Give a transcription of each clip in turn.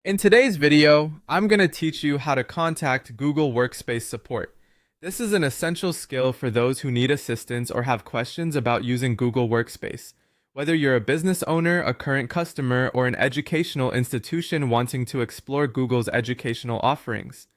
In today's video, I'm going to teach you how to contact Google Workspace Support. This is an essential skill for those who need assistance or have questions about using Google Workspace. Whether you're a business owner, a current customer, or an educational institution wanting to explore Google's educational offerings.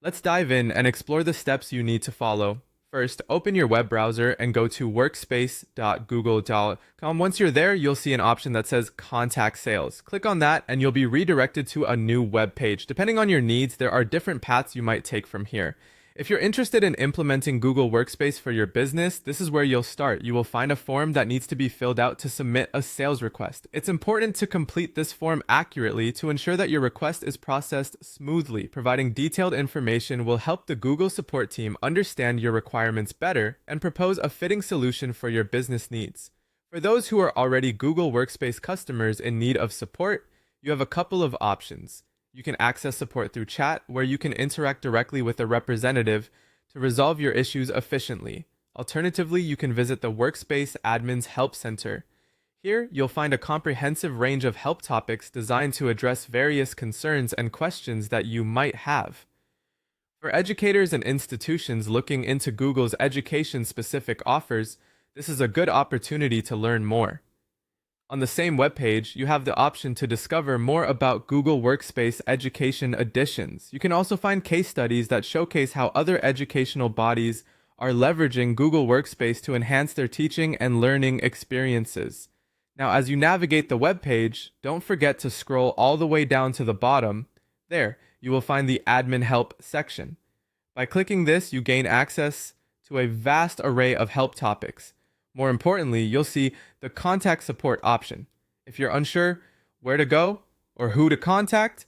Let's dive in and explore the steps you need to follow. First, open your web browser and go to workspace.google.com. Once you're there, you'll see an option that says Contact Sales. Click on that and you'll be redirected to a new web page. Depending on your needs, there are different paths you might take from here. If you're interested in implementing Google Workspace for your business, this is where you'll start. You will find a form that needs to be filled out to submit a sales request. It's important to complete this form accurately to ensure that your request is processed smoothly. Providing detailed information will help the Google support team understand your requirements better and propose a fitting solution for your business needs. For those who are already Google Workspace customers in need of support, you have a couple of options. You can access support through chat, where you can interact directly with a representative to resolve your issues efficiently. Alternatively, you can visit the Workspace Admin's Help Center. Here, you'll find a comprehensive range of help topics designed to address various concerns and questions that you might have. For educators and institutions looking into Google's education-specific offers, this is a good opportunity to learn more. On the same webpage, you have the option to discover more about Google Workspace Education Editions. You can also find case studies that showcase how other educational bodies are leveraging Google Workspace to enhance their teaching and learning experiences. Now, as you navigate the webpage, don't forget to scroll all the way down to the bottom. There, you will find the Admin Help section. By clicking this, you gain access to a vast array of help topics. More importantly, you'll see the contact support option. If you're unsure where to go or who to contact,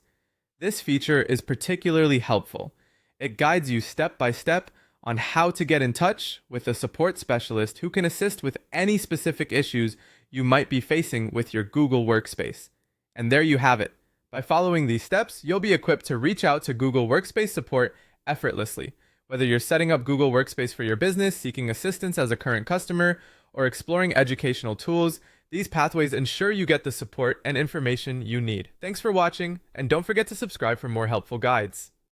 this feature is particularly helpful. It guides you step by step on how to get in touch with a support specialist who can assist with any specific issues you might be facing with your Google Workspace. And there you have it. By following these steps, you'll be equipped to reach out to Google Workspace Support effortlessly. Whether you're setting up Google Workspace for your business, seeking assistance as a current customer, or exploring educational tools, these pathways ensure you get the support and information you need. Thanks for watching, and don't forget to subscribe for more helpful guides.